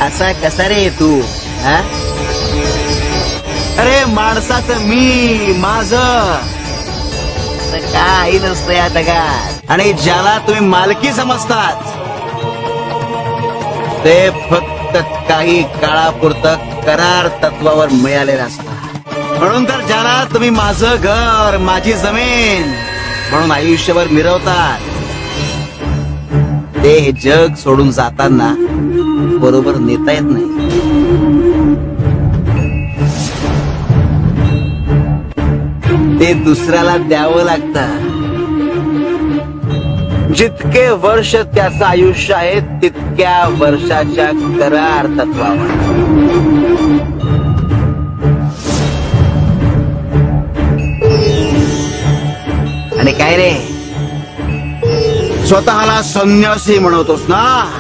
असा कसा रे तू? हा? अरे माणसाचं मी माझं काही नसतं या जगात. आणि ज्याला तुम्ही मालकी समजतात ते फक्त काही काळापुरतं करार तत्वावर मिळालेलं असतं. म्हणून तर ज्याला तुम्ही माझं घर माझी जमीन म्हणून आयुष्यभर मिरवतात ते हे जग सोडून जाताना बरोबर नेता येत नाही. ते दुसऱ्याला द्यावं लागतं. जितके वर्ष त्याचं आयुष्य आहे तितक्या वर्षाच्या करार तत्वावर. आणि काय रे, स्वतःला संन्यासी म्हणवतोस ना?